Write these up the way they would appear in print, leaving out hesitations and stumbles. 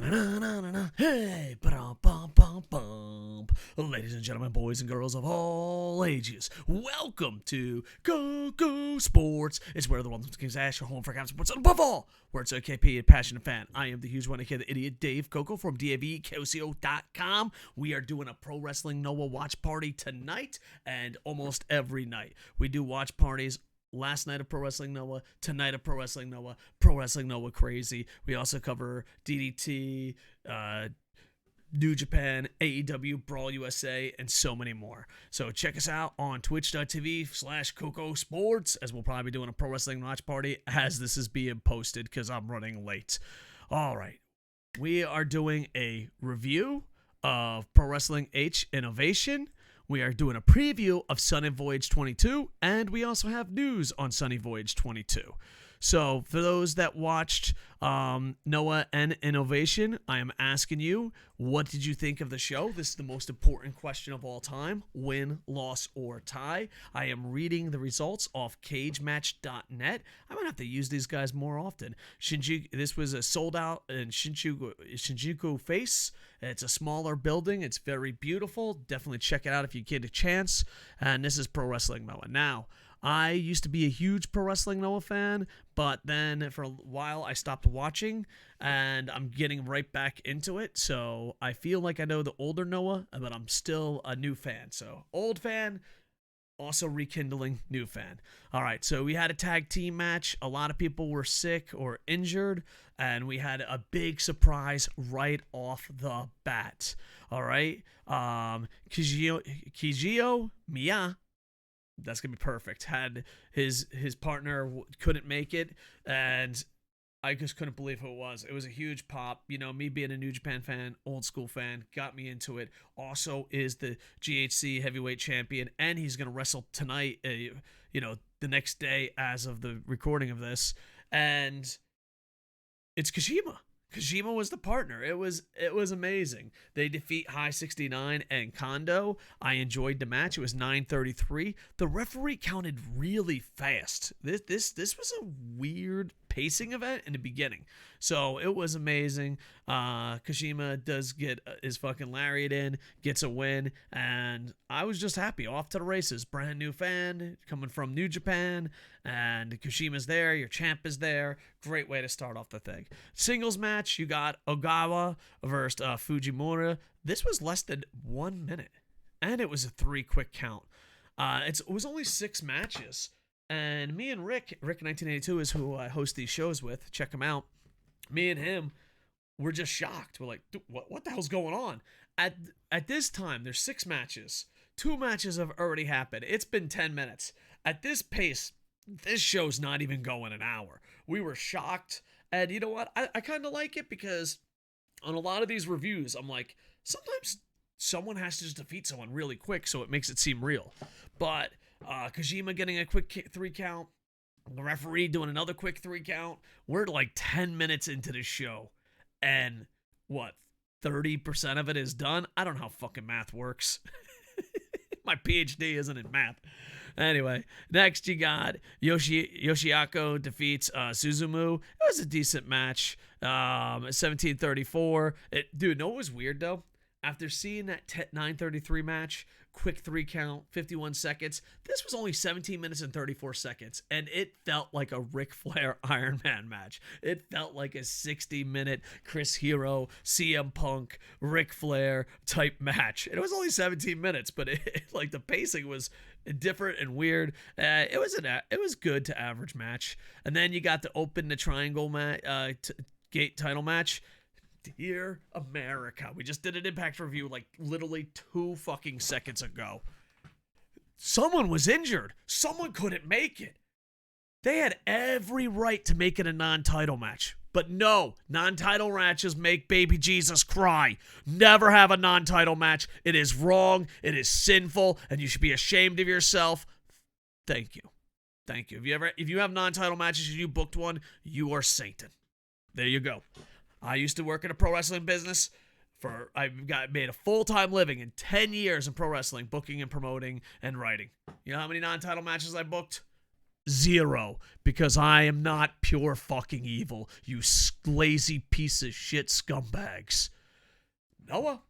Hey, ba-dum-bum-bum-bum. Ladies and gentlemen, boys and girls of all ages, welcome to KocoSports. It's where the one kings ash your home for Captain Sports, and above all, where it's OKP and passionate fan. I am the huge one, aka the idiot Dave Koco from DAVKOCO.com. We are doing a Pro Wrestling Noah watch party tonight and almost every night. We do watch parties. Last night of Pro Wrestling Noah, tonight of Pro Wrestling Noah Crazy. We also cover DDT, New Japan, AEW, Brawl USA, and so many more. So check us out on twitch.tv/KocoSports, as we'll probably be doing a Pro Wrestling watch party as this is being posted because I'm running late. All right, we are doing a review of Pro Wrestling H Innovation. We are doing a preview of Sunny Voyage 22, and we also have news on Sunny Voyage 22. So, for those that watched Noah and Innovation, I am asking you, what did you think of the show? This is the most important question of all time. Win, loss, or tie. I am reading the results off cagematch.net. I'm going to have to use these guys more often. This was a sold out in Shinjuku Face. It's a smaller building. It's very beautiful. Definitely check it out if you get a chance. And this is Pro Wrestling Noah. Now, I used to be a huge Pro Wrestling Noah fan, but then for a while I stopped watching, and I'm getting right back into it. So I feel like I know the older Noah, but I'm still a new fan. So old fan, also rekindling new fan. All right, so we had a tag team match. A lot of people were sick or injured, and we had a big surprise right off the bat. All right, Kiyomiya. That's going to be perfect. Had his partner couldn't make it, and I just couldn't believe who it was. It was a huge pop. You know, me being a New Japan fan, old school fan, got me into it. Also is the GHC heavyweight champion, and he's going to wrestle tonight, the next day as of the recording of this. And it's Kojima. Kojima was the partner. It was amazing. They defeat High 69 and Kondo. I enjoyed the match. It was 9:33. The referee counted really fast. This was a weird pacing event in the beginning. So it was amazing. Kojima does get his fucking lariat in, gets a win, and I was just happy. Off to the races. Brand new fan coming from New Japan, and Koshima's there. Your champ is there. Great way to start off the thing. Singles match, you got Ogawa versus Fujimura. This was less than 1 minute, and it was a 3 quick count. It was only 6 matches. And me and Rick 1982 is who I host these shows with. Check him out. Me and him were just shocked. We're like, dude, what the hell's going on? At this time, there's 6 matches. 2 matches have already happened. It's been 10 minutes. At this pace, this show's not even going an hour. We were shocked. And you know what? I kind of like it because on a lot of these reviews, I'm like, sometimes someone has to just defeat someone really quick so it makes it seem real. But Kojima getting a quick 3 count, the referee doing another quick 3 count. We're like 10 minutes into the show, and 30% of it is done? I don't know how fucking math works. My PhD isn't in math. Anyway, next you got Yoshiako defeats Suzumu. It was a decent match. 17:34. Dude, know what was weird though? After seeing that 9:33 match, quick 3 count, 51 seconds, this was only 17 minutes and 34 seconds, and it felt like a Ric Flair Iron Man match. It felt like a 60-minute Chris Hero, CM Punk, Ric Flair type match. And it was only 17 minutes, but like the pacing was different and weird. It was good to average match. And then you got to open the triangle gate title match. Dear America, we just did an Impact review like literally 2 fucking seconds ago. Someone was injured. Someone couldn't make it. They had every right to make it a non-title match. But no, non-title matches make baby Jesus cry. Never have a non-title match. It is wrong. It is sinful. And you should be ashamed of yourself. Thank you. Thank you. If you have non-title matches and you booked one, you are Satan. There you go. I used to work in a pro wrestling business. Made a full-time living in 10 years in pro wrestling, booking and promoting and writing. You know how many non-title matches I booked? 0, because I am not pure fucking evil, you lazy piece of shit scumbags. Noah,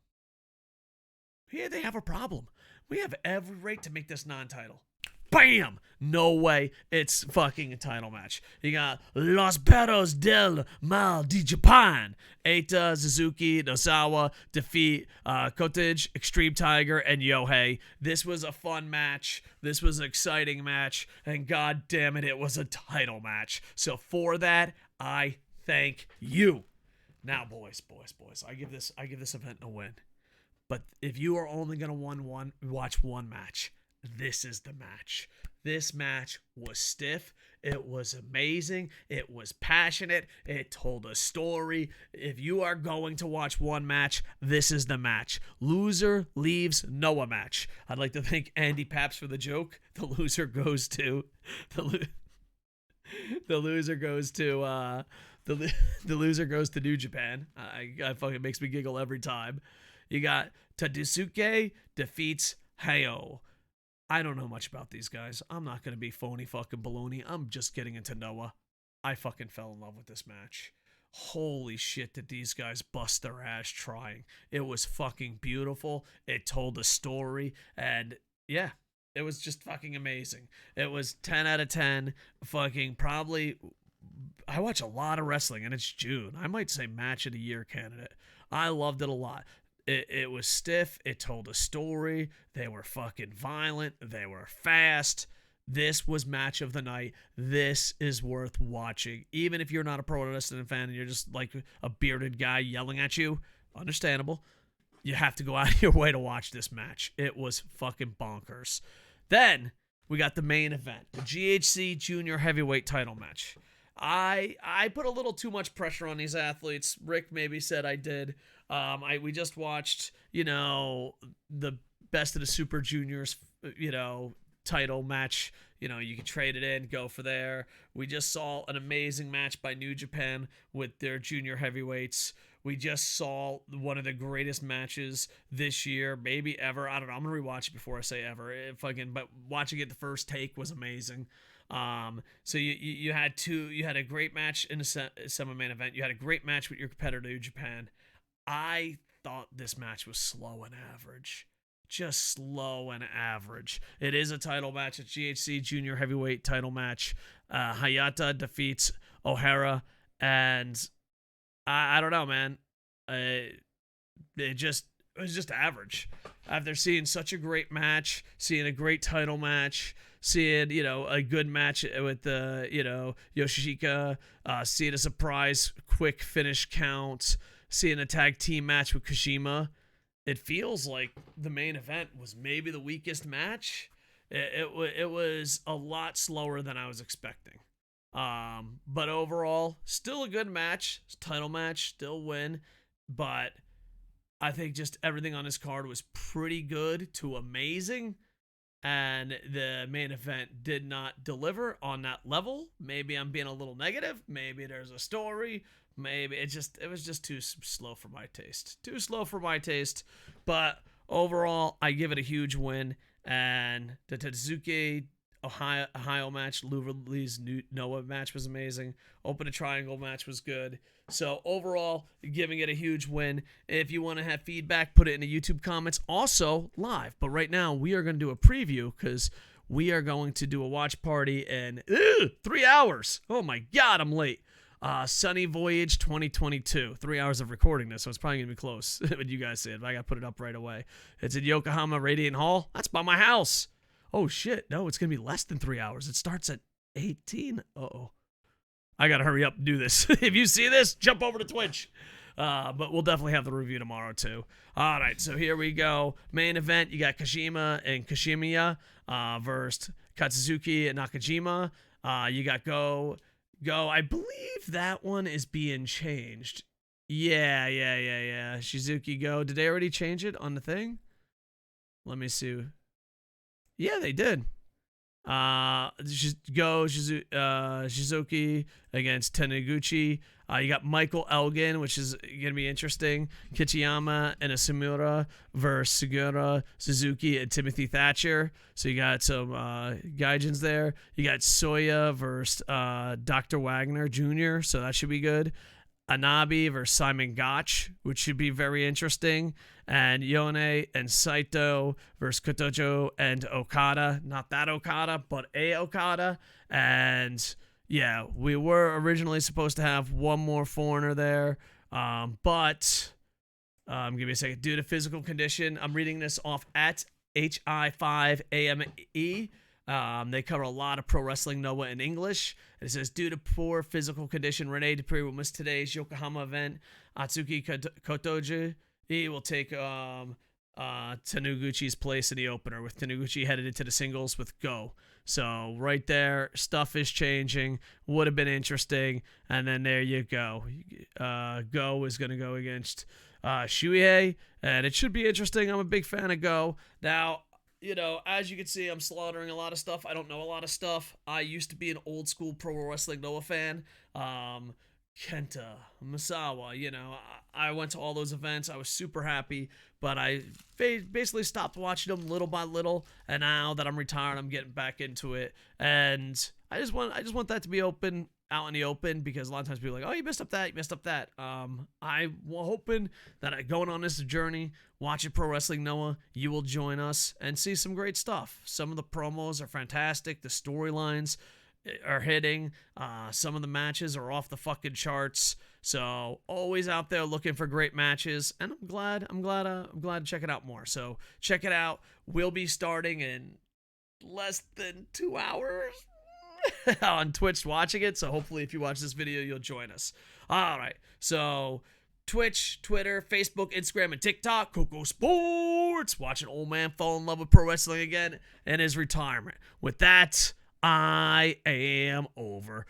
here they have a problem. We have every right to make this non-title. Bam! No way. It's fucking a title match. You got Los Perros del Mal de Japan. Eita, Suzuki, Nosawa defeat Kotoge, Extreme Tiger, and Yohei. This was a fun match. This was an exciting match. And god damn it, it was a title match. So for that, I thank you. Now, boys, I give this event a win. But if you are only gonna watch one match, this is the match. This match was stiff. It was amazing. It was passionate. It told a story. If you are going to watch one match, this is the match. Loser leaves Noah match. I'd like to thank Andy Paps for the joke. The loser goes to the loser goes to the loser goes to New Japan. I fucking makes me giggle every time. You got Tadasuke defeats Hijo. I don't know much about these guys. I'm not going to be phony fucking baloney. I'm just getting into Noah. I fucking fell in love with this match. Holy shit, did these guys bust their ass trying. It was fucking beautiful. It told a story. And yeah, it was just fucking amazing. It was 10 out of 10. Fucking probably... I watch a lot of wrestling, and it's June. I might say match of the year candidate. I loved it a lot. It was stiff. It told a story. They were fucking violent. They were fast. This was match of the night. This is worth watching. Even if you're not a pro wrestling fan and you're just like a bearded guy yelling at you, understandable. You have to go out of your way to watch this match. It was fucking bonkers. Then we got the main event, the GHC Junior Heavyweight title match. I put a little too much pressure on these athletes. Rick maybe said I did. We just watched, the best of the Super Juniors, title match. You can trade it in, go for there. We just saw an amazing match by New Japan with their junior heavyweights. We just saw one of the greatest matches this year, maybe ever. I don't know. I'm gonna rewatch it before I say ever. But watching it the first take was amazing. So you had a great match in the semi-main event. You had a great match with your competitor, New Japan. I thought this match was slow and average. Just slow and average. It is a title match. It's GHC Junior Heavyweight title match. Hayata defeats O'Hara, and I don't know, man. It was just average. After seeing such a great match, seeing a great title match, seeing, a good match with Yoshikoi, seeing a surprise quick finish count, seeing a tag team match with Kojima, it feels like the main event was maybe the weakest match. It was a lot slower than I was expecting. But overall, still a good match. Title match, still win. But I think just everything on this card was pretty good to amazing. And the main event did not deliver on that level. Maybe I'm being a little negative. Maybe there's a story. Maybe it was just too slow for my taste. Too slow for my taste. But overall, I give it a huge win. And the Tadasuke Ohio match, Lee's Noah match was amazing. Open a triangle match was good. So overall, giving it a huge win. If you want to have feedback, put it in the YouTube comments. Also live. But right now, we are going to do a preview because we are going to do a watch party in 3 hours. Oh my God, I'm late. Sunny Voyage 2022. 3 hours of recording this, so it's probably going to be close when you guys see it. But I got to put it up right away. It's in Yokohama Radiant Hall. That's by my house. Oh, shit. No, it's going to be less than 3 hours. It starts at 18. Uh-oh. I got to hurry up and do this. If you see this, jump over to Twitch. But we'll definitely have the review tomorrow, too. All right, so here we go. Main event, you got Kojima and Kitamiya versus Katsuhiko and Nakajima. You got Go. I believe that one is being changed. Yeah. Shizuki Go. Did they already change it on the thing? Let me see. Yeah, they did. Go Shizuki against Taniguchi. You got Michael Elgin, which is going to be interesting. Kitamiya and Inamura versus Sugiura, Suzuki, and Timothy Thatcher. So you got some Gaijins there. You got Soya versus Dr. Wagner Jr., so that should be good. Inaba versus Simon Gotch, which should be very interesting. And Yone and Saito versus Kotoge and Okada. Not that Okada, but a Okada. And yeah, we were originally supposed to have one more foreigner there. But give me a second. Due to physical condition, I'm reading this off at HI5AME. They cover a lot of Pro Wrestling Noah in English. It says, due to poor physical condition, Rene Dupree will miss today's Yokohama event. Atsushi Kotoge, he will take Taniguchi's place in the opener, with Taniguchi headed into the singles with Go. So right there, stuff is changing. Would have been interesting. And then there you go. Go is going to go against Shuhei, and it should be interesting. I'm a big fan of Go. Now, you know, as you can see, I'm slaughtering a lot of stuff. I don't know a lot of stuff. I used to be an old school Pro Wrestling Noah fan. Kenta, Masawa, you know, I went to all those events. I was super happy, but I basically stopped watching them little by little. And now that I'm retired, I'm getting back into it. And I just want that to be open, out in the open, because a lot of times people are like, oh, you messed up that. I'm hoping that going on this journey, watching Pro Wrestling Noah, you will join us and see some great stuff. Some of the promos are fantastic. The storylines are hitting. Some of the matches are off the fucking charts. So always out there looking for great matches, and I'm glad to check it out more. So check it out. We'll be starting in less than 2 hours on Twitch watching it. So hopefully if you watch this video, you'll join us. All right. So Twitch, Twitter, Facebook, Instagram, and TikTok, KocoSports. Watch an old man fall in love with pro wrestling again in his retirement. With that, I am over.